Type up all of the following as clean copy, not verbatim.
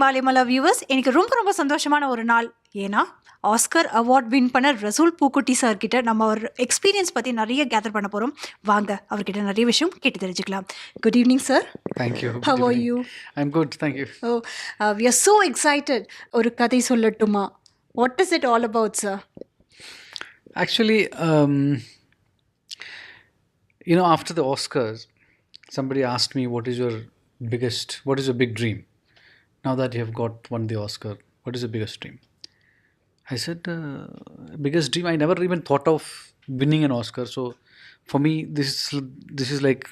மாலைமலா viewers, எனக்கு ரொம்ப ரொம்ப சந்தோஷமான ஒரு நாள். ஏன்னா, ஆஸ்கர் அவார்ட் வின் பண்ண ரசூல் பூக்குட்டி சார் கிட்ட நம்ம ஒரு எக்ஸ்பீரியன்ஸ் பத்தி நெறைய கேதர் பண்ண போறோம். வாங்க அவர்கிட்ட நெறைய விஷயம் கேட்டு தெரிஞ்சுக்கலாம். Good evening sir. Thank you. How Good are evening. you? I'm good, thank you. Oh, we are so excited. ஒரு கதை சொல்லட்டுமா? What is it all about, sir? Actually, after the Oscars, somebody asked me, what is your big dream? Now that you have won the Oscar, what is your biggest dream? I said, biggest dream, I never even thought of winning an Oscar. So for me, this is like,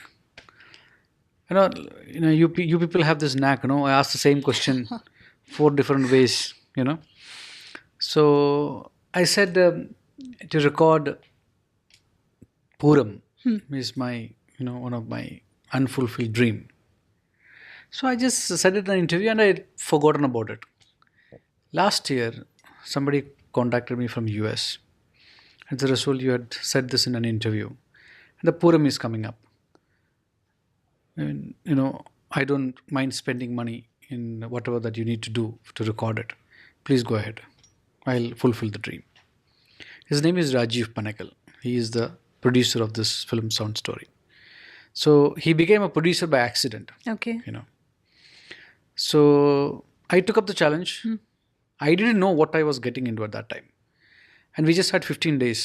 you people have this knack, I ask the same question 4 different ways, So I said, to record Puram is my, one of my unfulfilled dream. So I just said it in an interview and I had forgotten about it. Last year, somebody contacted me from US and said, Rasul, you had said this in an interview. And the Puram is coming up. And, I don't mind spending money in whatever that you need to do to record it. Please go ahead. I'll fulfill the dream. His name is Rajiv Panakal. He is the producer of this film Sound Story. So he became a producer by accident. Okay. So I took up the challenge. I didn't know what I was getting into at that time. And we just had 15 days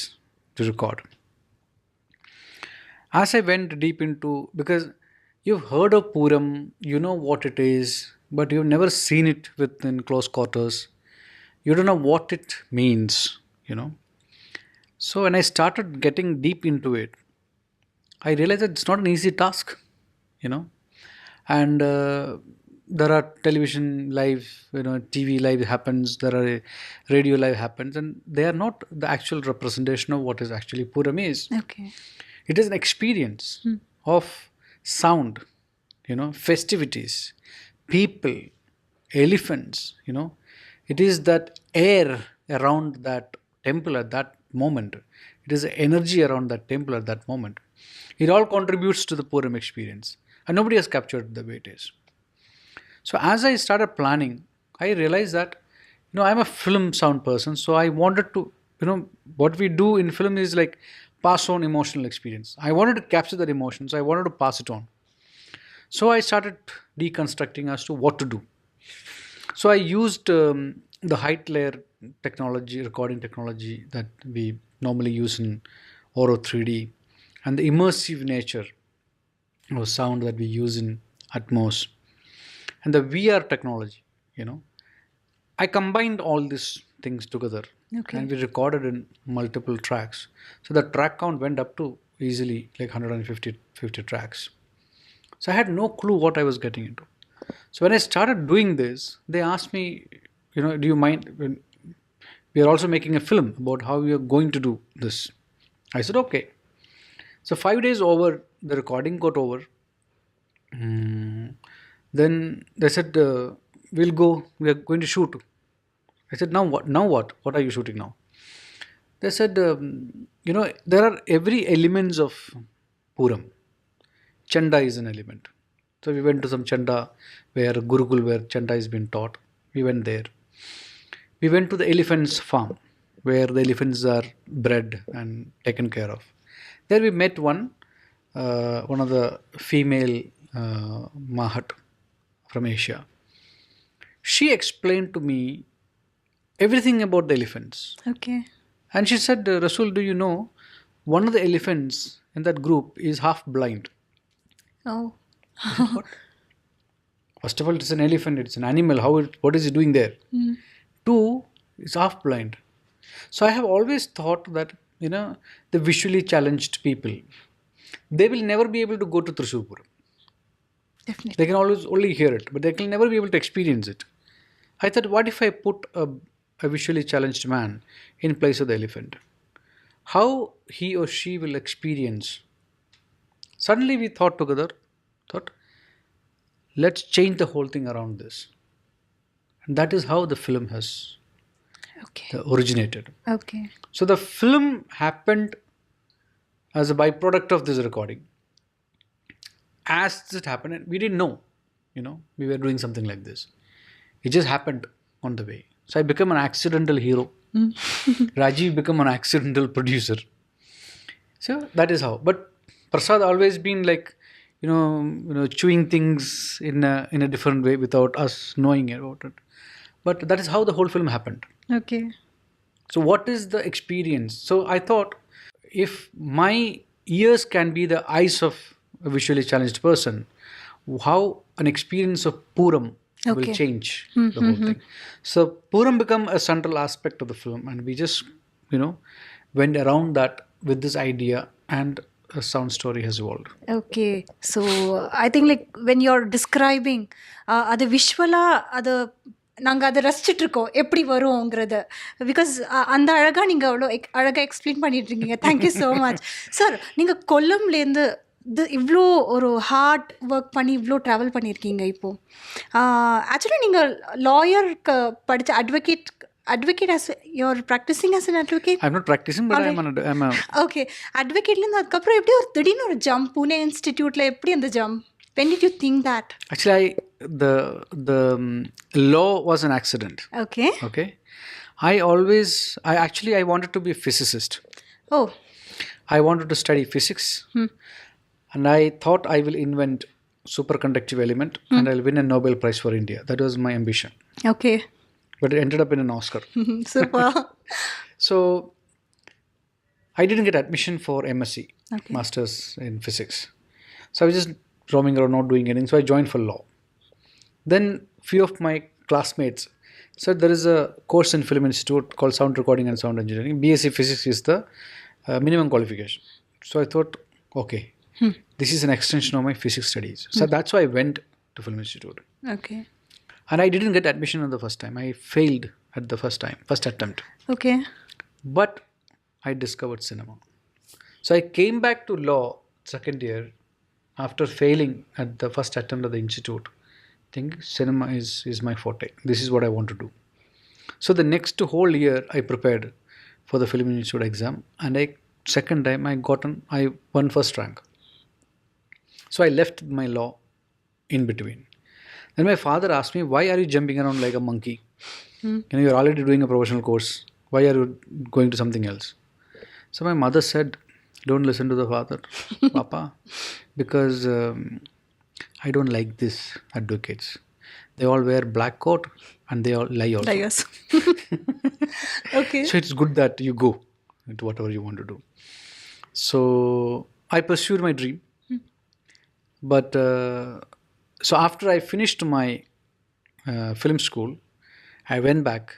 to record. As I went deep into, because you've heard of Puram, you know what it is, but you've never seen it within close quarters. You don't know what it means, So when I started getting deep into it, I realized that it's not an easy task, And there are television live, TV live happens, there are radio live happens, and they are not the actual representation of what is actually Puram is. Okay. It is an experience of sound, festivities, people, elephants, It is that air around that temple at that moment. It is the energy around that temple at that moment. It all contributes to the Puram experience. And nobody has captured the way it is. So as I started planning, I realized that, I'm a film sound person. So I wanted to, what we do in film is like pass on emotional experience. I wanted to capture that emotion. So I wanted to pass it on. So I started deconstructing as to what to do. So I used the height layer technology, recording technology that we normally use in Oro 3D, and the immersive nature of sound that we use in Atmos, and the VR technology, I combined all these things together. Okay. And we recorded in multiple tracks. So the track count went up to easily like 150 tracks. So I had no clue what I was getting into. So when I started doing this, they asked me, do you mind? We are also making a film about how we are going to do this. I said, okay. So 5 days over, the recording got over. Then they said, we'll go, we are going to shoot. I said, now what? Now what? What are you shooting now? They said, there are every elements of Puram. Chanda is an element. So we went to some Chanda, where Gurukul, where Chanda is being taught. We went there. We went to the elephants' farm, where the elephants are bred and taken care of. There we met one of the female Mahat from Asia. She explained to me everything about the elephants. Okay. And she said, Rasul, do you know, one of the elephants in that group is half blind. Oh. I said, what? First of all, it's an elephant, it's an animal. What is he doing there? 2, it's half blind. So I have always thought that, the visually challenged people, they will never be able to go to Thrissur Puram. Definitely. They can always only hear it, but they can never be able to experience it. I thought, what if I put a visually challenged man in place of the elephant? How he or she will experience? Suddenly we thought together, let's change the whole thing around this. And that is how the film has originated. Okay. So the film happened as a byproduct of this recording. As it happened, we didn't know, we were doing something like this. It just happened on the way. So I became an accidental hero. Rajiv became an accidental producer. So that is how. But Prasad always been like, chewing things in a different way without us knowing about it. But that is how the whole film happened. Okay. So what is the experience? So I thought, if my ears can be the eyes of a visually challenged person, how an experience of Puram will Okay. change the whole thing. So Puram become a central aspect of the film, and we just went around that with this idea, and a sound story has evolved. Okay. So I think like when you're describing அது விஷுவலா அது நாங்கள் அதை ரசிச்சுட்டு இருக்கோம் எப்படி வரும்ங்கிறத because அந்த அழகாக நீங்கள் அவ்வளோ அழகாக எக்ஸ்பிளைன் பண்ணிட்டு இருக்கீங்க. Thank you so much sir. நீங்கள் கொல்லம்லேருந்து இவ்வளோ ஒரு ஹார்ட் ஒர்க் பண்ணி இவ்வளோ ட்ராவல் பண்ணியிருக்கீங்க. இப்போது ஆக்சுவலி நீங்கள் லாயருக்கு படித்த advocate as you're practicing as an advocate? I'm not practicing, but I'm a okay. அட்வொகேட்லேருந்து அதுக்கப்புறம் எப்படி ஒரு திடீர்னு ஒரு ஜம்ப் புனே இன்ஸ்டிடியூட்டில் எப்படி அந்த jump? when did you think that? Actually, the law was an accident. Okay. Okay. I wanted to be a physicist. Oh. I wanted to study physics. And I thought I will invent superconductive element and I'll win a Nobel Prize for India. That was my ambition. Okay. But it ended up in an Oscar. Super. So I didn't get admission for MSc, Okay. Masters in Physics. So I was just roaming around, not doing anything. So I joined for law. Then few of my classmates said there is a course in Film Institute called Sound Recording and Sound Engineering. BSc Physics is the minimum qualification. So I thought, okay, this is an extension of my physics studies. So that's why I went to Film Institute. Okay. And I didn't get admission on the first time. I failed at the first attempt. Okay. But I discovered cinema. So I came back to law second year after failing at the first attempt of the institute. Think cinema is my forte. This is what I want to do. So the next whole year I prepared for the Film Institute exam, and second time I won first rank. So I left my law in between. Then my father asked me, why are you jumping around like a monkey? You're already doing a professional course. Why are you going to something else? So my mother said, don't listen to the father, Papa, because I don't like these advocates. They all wear black coat and they all lie also. Liars. Okay. So it's good that you go into whatever you want to do. So I pursued my dream. But so after I finished my film school, I went back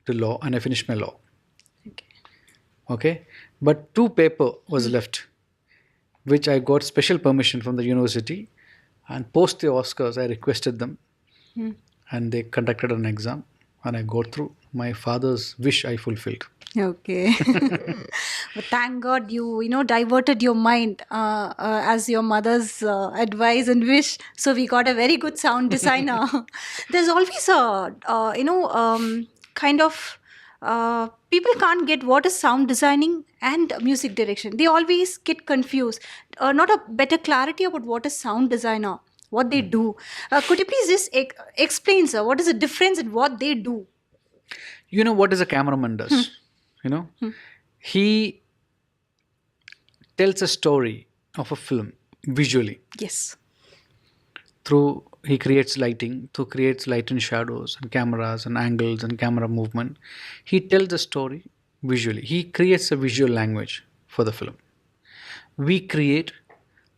to law and I finished my law. Okay. But 2 paper was left, which I got special permission from the university, and post the Oscars I requested them, and they conducted an exam, and I got through. My father's wish I fulfilled. Okay. But thank God you diverted your mind as your mother's advice and wish. So we got a very good sound designer. There's always a kind of people can't get what is sound designing and music direction. They always get confused. Not a better clarity about what is sound designer, what they do. Could you please just explain, sir, what is the difference in what they do? You know what is a cameraman does? He tells a story of a film visually. Yes. He creates lighting, creates light and shadows and cameras and angles and camera movement. He tells the story visually. He creates a visual language for the film. We create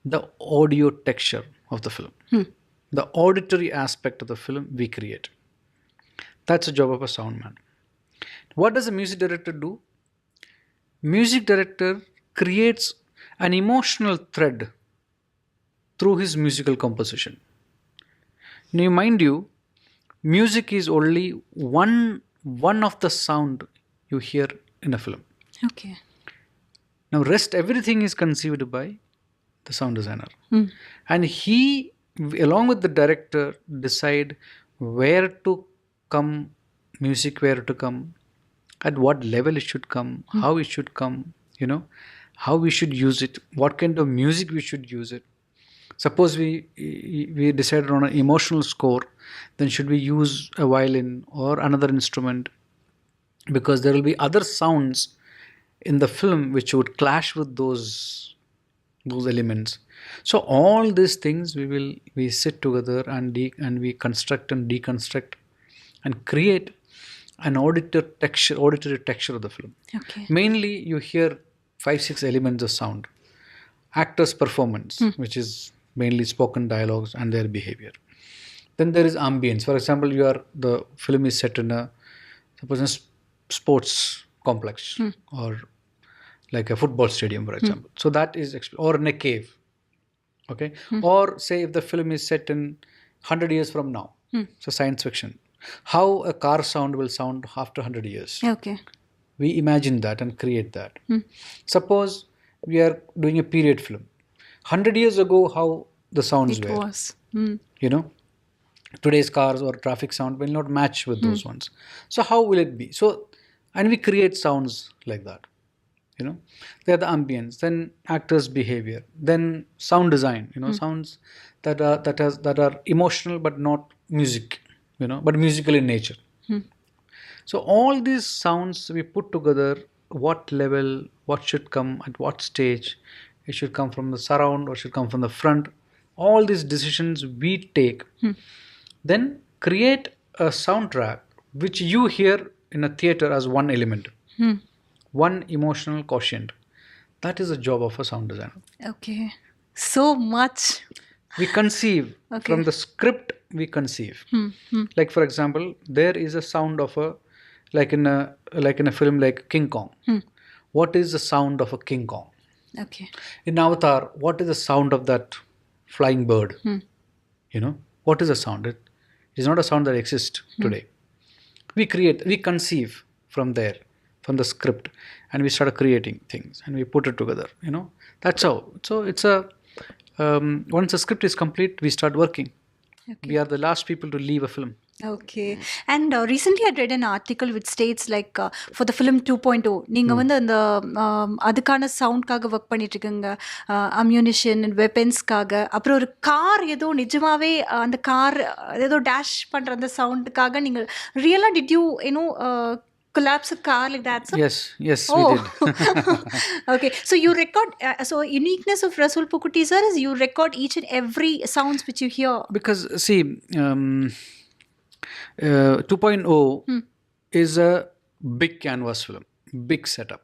the audio texture of the film. The auditory aspect of the film we create. That's the job of a sound man. What does a music director do? Music director creates an emotional thread through his musical composition. Now, mind you, music is only one of the sound you hear in a film. Okay. Now, everything is conceived by the sound designer. And he, along with the director, decide where to come, music where to come, at what level it should come, how it should come, how we should use it, what kind of music we should use it. Suppose we decided on an emotional score then should we use a violin or another instrument? Because there will be other sounds in the film which would clash with those elements. So all these things we sit together and we construct and deconstruct and create an auditory texture of the film. Okay. Mainly you hear 5-6 elements of sound. Actors' performance, which is mainly spoken dialogues and their behavior. Then there is ambience. For example, the film is set in suppose a sports complex or like a football stadium, for example. So that is or in a cave. Okay. Or say if the film is set in 100 years from now, so science fiction, how a car sound will sound after 100 years. Okay. We imagine that and create that. Suppose we are doing a period film. 100 years ago, how the sounds It were. was. You know, today's cars or traffic sound will not match with those ones. So how will it be? So, and we create sounds like that. You know, they're the ambience, then actors' behavior, then sound design. You know, sounds that are emotional but not music. You know, but musical in nature. So all these sounds we put together, what level, what should come at what stage, it should come from the surround or should come from the front. All these decisions we take, then create a soundtrack which you hear in a theater as one element, one emotional quotient. That is the job of a sound designer. Okay. So much. We conceive from the script. We conceive. Like for example, there is a sound of a like in a film like King Kong. What is the sound of a King Kong? Okay. In Avatar, what is the sound of that flying bird? You know, what is the sound? It is not a sound that exists today. We conceive from there, from the script, and we start creating things and we put it together. You know, that's how. So it's once the script is complete, we start working. Okay. We are the last people to leave a film. Okay. And recently I read an article which states like for the film 2.0 நீங்க வந்து அந்த அதுக்கான சவுண்ட்காக work பண்ணிட்டு இருக்கீங்க, ammunition and வெப்பன்ஸ்க்காக. அப்புறம் ஒரு car ஏதோ நிஜமாவே அந்த கார் ஏதோ டேஷ் பண்ற அந்த சவுண்டுக்காக நீங்கள் ரியலா did you collapse a car like that? So? Yes, we did. Okay, so you record. So uniqueness of Rasool Pukuti sir is you record each and every sounds which you hear. Because see, 2.0 is a big canvas film, big setup.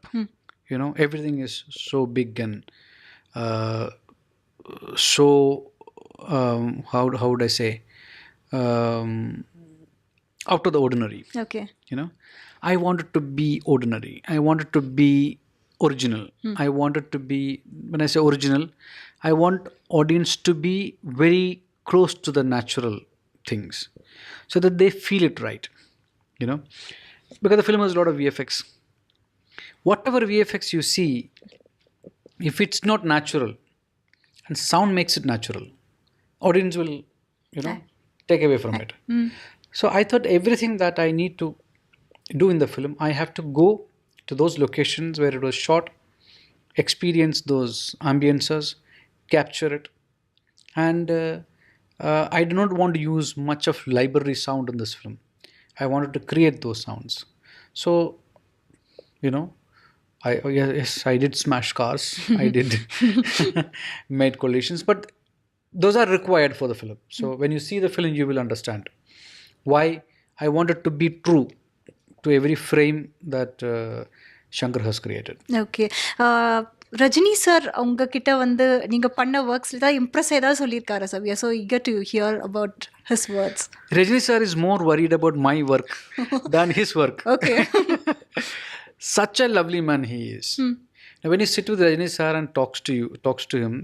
You know, everything is so big and so how would I say, out of the ordinary. Okay. You know, I wanted to be ordinary. I wanted to be original. I wanted to be, when I say original, I want audience to be very close to the natural things so that they feel it right. You know, because the film has a lot of VFX. Whatever VFX you see, if it's not natural and sound makes it natural, audience will, you know, take away from it. So I thought everything that I need to do in the film, I have to go to those locations where it was shot, experience those ambiences, capture it. And I do not want to use much of library sound in this film. I wanted to create those sounds. So, you know, I did smash cars. I did made collisions. But those are required for the film. So when you see the film, you will understand why I wanted to be true to every frame that Shankar has created. Okay. Rajini sir உங்ககிட்ட வந்து நீங்கள் பண்ண ஒர்க்ஸில் தான் Impress ஏதாவது சொல்லியிருக்காரு sir? We are so eager to hear about his words. Rajini sir is more worried about my work than his work. Okay. Such a lovely man he is. Now, when you sit with Rajini sir and talks to him,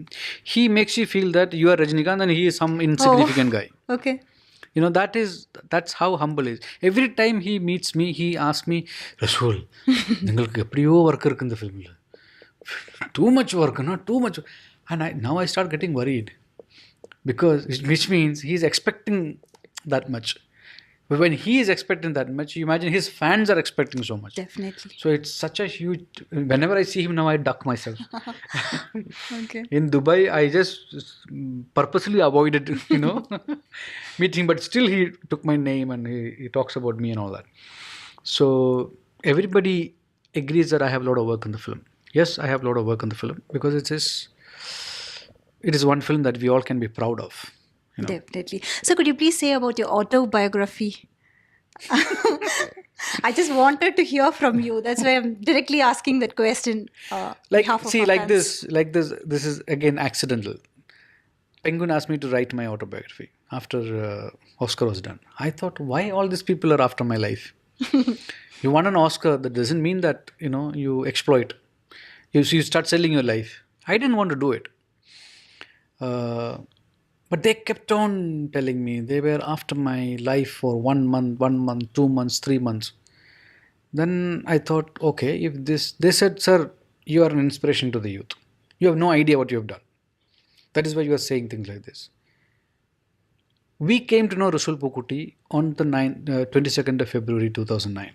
he makes you feel that you are Rajinikanth and he is some insignificant guy. Okay. You know, that's how humble he is. Every time he meets me, he asks me, Rasool, ningalku epdiyo work irukku indha film la. Too much work, no? Too much. And now I start getting worried. Because, which means he's expecting that much. But when he is expecting that much, you imagine his fans are expecting so much. Definitely. So it's such a huge. Whenever I see him now, I duck myself. Okay. In Dubai, I just purposely avoided, meeting. But still, he took my name and he talks about me and all that. So everybody agrees that I have a lot of work on the film. Yes, I have a lot of work on the film because it is one film that we all can be proud of. Definitely. So, could you please say about your autobiography? I just wanted to hear from you. That's why I'm directly asking that question. Behalf of our fans. This is again accidental. Penguin asked me to write my autobiography after Oscar was done. I thought, why all these people are after my life? You won an Oscar, that doesn't mean that you exploit. You start selling your life. I didn't want to do it. But they kept on telling me. They were after my life for 1 month, 2 months, 3 months. Then I thought, okay, if they said, sir, you are an inspiration to the youth. You have no idea what you have done. That is why you are saying things like this. We came to know Rasool Pukuti on the 22nd of February 2009.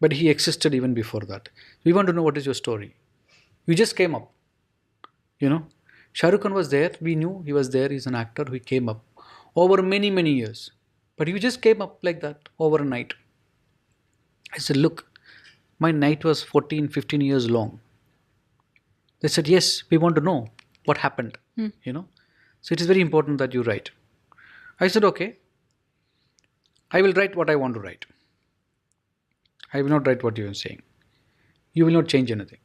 But he existed even before that. We want to know what is your story. We just came up. Shah Rukh Khan was there. We knew he was there. He's an actor. He came up over many, many years. But you just came up like that overnight. I said, look, my night was 14, 15 years long. They said, yes, we want to know what happened. So it is very important that you write. I said, okay, I will write what I want to write. I will not write what you are saying. You will not change anything.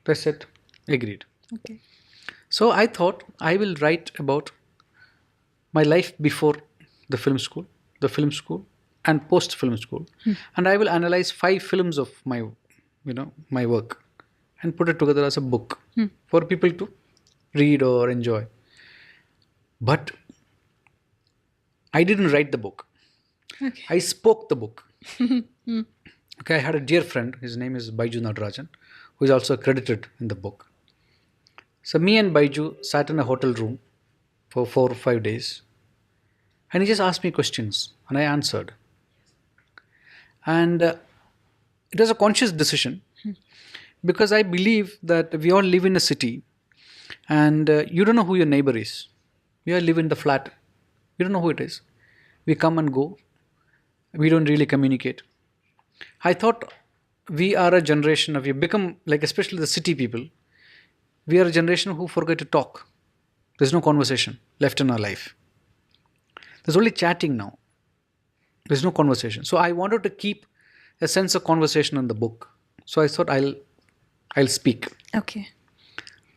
They said, agreed. Okay. So I thought I will write about my life before the film school, and post film school, and I will analyze 5 films of my work and put it together as a book for people to read or enjoy. But I didn't write the book. Okay. I spoke the book. Okay, I had a dear friend. His name is Baiju Nadarajan, who is also credited in the book. So me and Baiju sat in a hotel room for 4 or 5 days, and he just asked me questions, and I answered. And it was a conscious decision because I believe that we all live in a city, and you don't know who your neighbor is. We all live in the flat. You don't know who it is. We come and go. We don't really communicate. I thought we are a generation of, we become, like especially the city people, we are a generation who forget to talk. There's no conversation left in our life. There's only chatting now. There's no conversation. So I wanted to keep a sense of conversation in the book. So I thought I'll speak. Okay.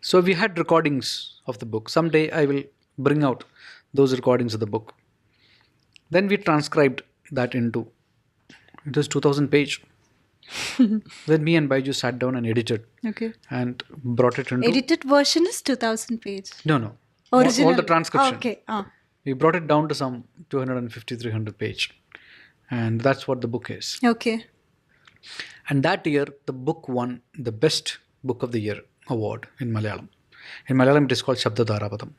So we had recordings of the book. Someday I will bring out those recordings of the book. Then we transcribed that into, it was 2,000 page. Then me and Baiju sat down and edited. Okay. And brought it into... Edited version is 2,000 page. No. Original. All the transcription. Okay. We brought it down to some 250, 300 page. And that's what the book is. Okay. And that year, the book won the Best Book of the Year award in Malayalam. In Malayalam, it is called Shabda Dharapatham.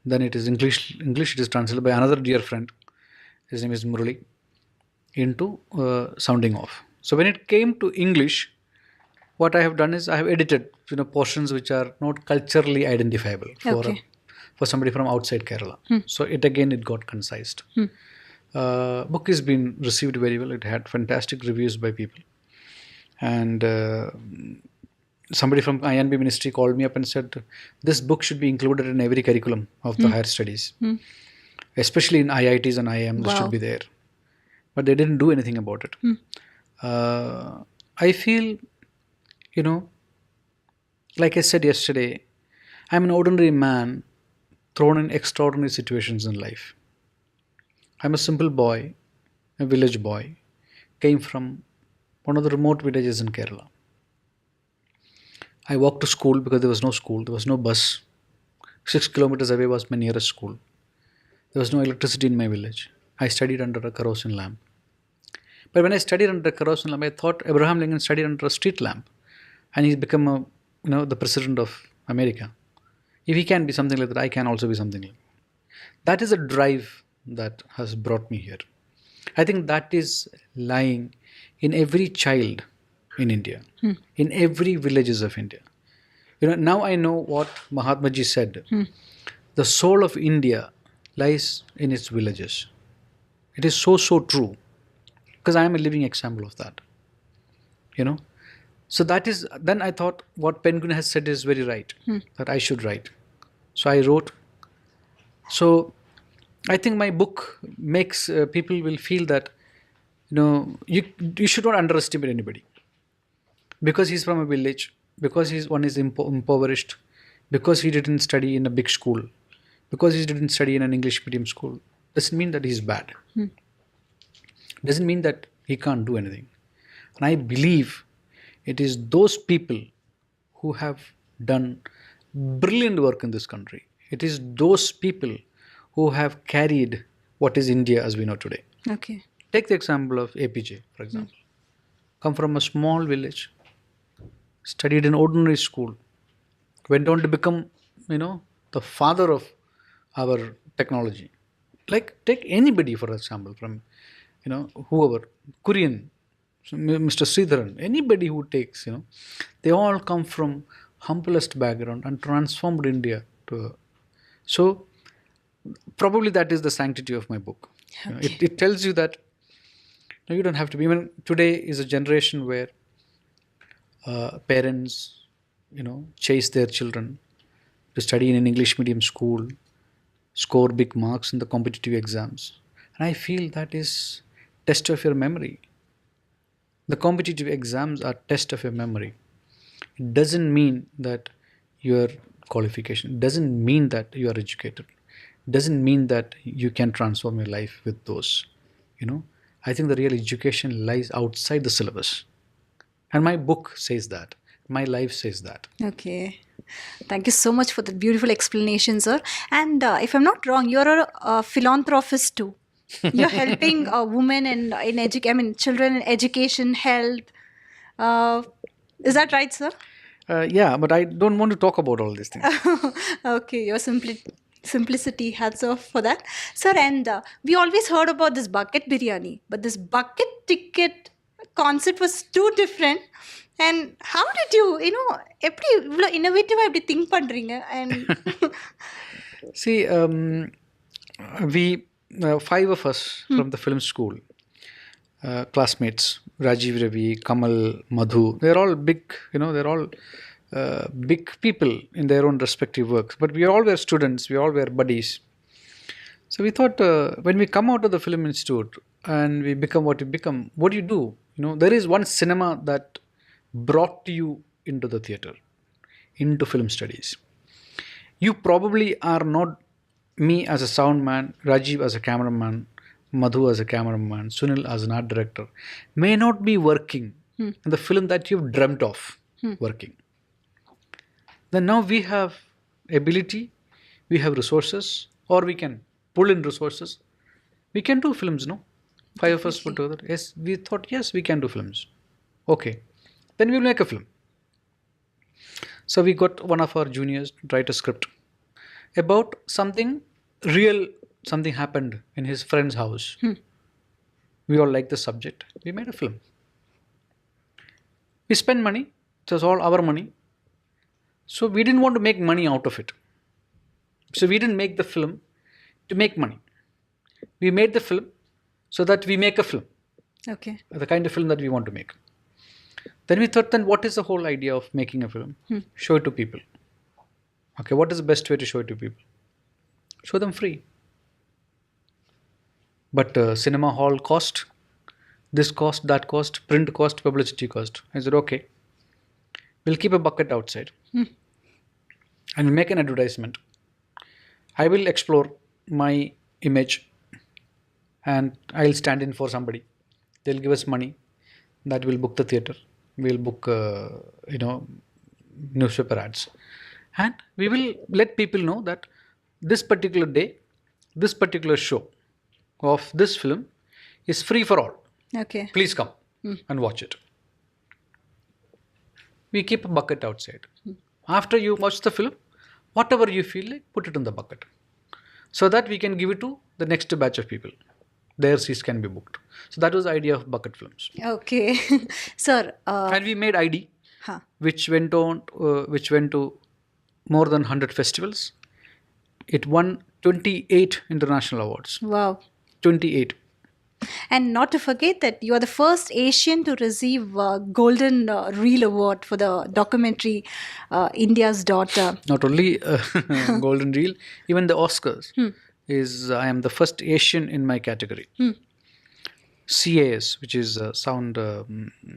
Then it is English. It is translated by another dear friend. His name is Murali. Into sounding off. So when it came to English, what I have done is I have edited portions which are not culturally identifiable for somebody from outside Kerala. So it got concised. Book has been received very well. It had fantastic reviews by people. And somebody from INB ministry called me up and said, this book should be included in every curriculum of the higher studies. Especially in IITs and IIMs, it should be there. But they didn't do anything about it. I feel, like I said yesterday, I'm an ordinary man thrown in extraordinary situations in life. I'm a simple boy, a village boy, came from one of the remote villages in Kerala. I walked to school because there was no school, there was no bus. 6 kilometers away was my nearest school. There was no electricity in my village. I studied under a kerosene lamp. But when I studied under a kerosene lamp, I thought Abraham Lincoln studied under a street lamp. And he's become the president of America. If he can be something like that, I can also be something like that. That is a drive that has brought me here. I think that is lying in every child in India, in every villages of India. Now I know what Mahatma Ji said. The soul of India lies in its villages. It is so, so true. Because I am a living example of that. You know? So that is, then I thought what Penguin has said is very right, that I should write. So I wrote. So I think my book makes people will feel that, you should not underestimate anybody. Because he's from a village, because one is impoverished, because he didn't study in a big school, because he didn't study in an English medium school, doesn't mean that he's bad. Doesn't mean that he can't do anything. And I believe it is those people who have done brilliant work in this country. It is those people who have carried what is India as we know today. Okay. Take the example of APJ, for example. Come from a small village, studied in ordinary school, went on to become, the father of our technology. Like, take anybody, for example, from, whoever, Korean, Mr. Sridharan, anybody who takes, they all come from humblest background and transformed India to. So, probably that is the sanctity of my book. It tells you that you don't have to be. Even today is a generation where parents, chase their children to study in an English medium school, score big marks in the competitive exams. And I feel that is test of your memory. The competitive exams are test of your memory. It doesn't mean that your qualification, it doesn't mean that you are educated, it doesn't mean that you can transform your life with those. I think the real education lies outside the syllabus. And my book says that. My life says that. Okay. Thank you so much for the beautiful explanation, sir. And if I'm not wrong, you're a philanthropist too. You're helping women and children in education, health. Is that right, sir? Yeah, but I don't want to talk about all these things. Okay, your simplicity, hats off for that, sir. And we always heard about this bucket biryani, but this bucket ticket concept was too different. And how did you, எப்படி இவ்வளோ இன்னோவேட்டிவாக எப்படி think பண்ணுறீங்க? And see, we 5 of us from the film school, classmates, Rajiv, Ravi, Kamal, Madhu, they're all big, they're all big people in their own respective works. But we all were students, we all were buddies. So we thought, when we come out of the film institute and we become what we become, what do you do? There is one cinema that brought you into the theater, into film studies. You probably are not me as a sound man, Rajiv as a cameraman, Madhu as a cameraman, Sunil as an art director, may not be working in the film that you've dreamt of working. Then now we have ability, we have resources, or we can pull in resources. We can do films, no? 5 of us put together. Yes, we thought, yes, we can do films. Okay. Then we'll make a film. So we got one of our juniors to write a script about something real, something happened in his friend's house. We all liked the subject. We made a film. We spent money. It was all our money. So we didn't want to make money out of it. So we didn't make the film to make money. We made the film so that we make a film. Okay. The kind of film that we want to make. Then we thought, then what is the whole idea of making a film? Show it to people. Okay, what is the best way to show it to people? Show them free. But cinema hall cost, this cost, that cost, print cost, publicity cost. I said, okay, we'll keep a bucket outside and we'll make an advertisement. I will explore my image and I'll stand in for somebody. They'll give us money. That will book the theater. We'll book, newspaper ads. And we will let people know that this particular day, this particular show of this film is free for all. Okay. Please come and watch it. We keep a bucket outside. After you watch the film, whatever you feel like, put it in the bucket. So that we can give it to the next batch of people. their seats can be booked. So that was the idea of bucket films. Okay. Sir, And we made ID, huh. which went to more than 100 festivals. It won 28 international awards. Wow. 28. And not to forget that you are the first Asian to receive Golden Reel Award for the documentary India's Daughter. Not only Golden Reel, even the Oscars. I am the first Asian in my category. CAS, which is Sound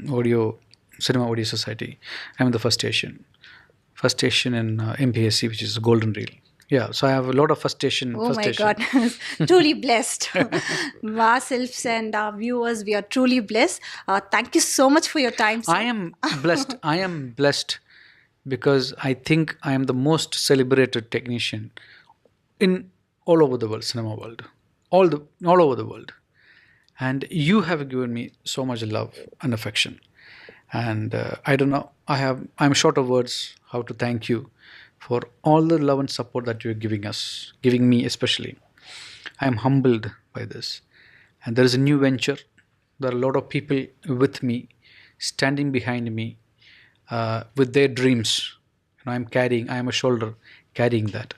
Audio Cinema Audio Society. I am the first Asian. First Asian in MPSC, which is Golden Reel. Yeah, so I have a lot of first Asian. Oh my God, truly blessed. Ourselves and our viewers, we are truly blessed. Thank you so much for your time, sir. I am blessed. I am blessed because I think I am the most celebrated technician in all over the world, cinema world, all over the world. And you have given me so much love and affection. And I don't know, I'm short of words how to thank you for all the love and support that you're giving me especially. I am humbled by this. And there is a new venture. There are a lot of people with me, standing behind me, with their dreams. I am a shoulder carrying that.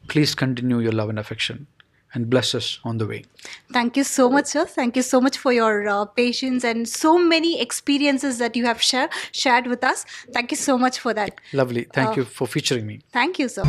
Please continue your love and affection and bless us on the way. Thank you so much, sir. Thank you so much for your patience and so many experiences that you have shared with us. Thank you so much for that. Lovely. Thank you for featuring me. Thank you, sir.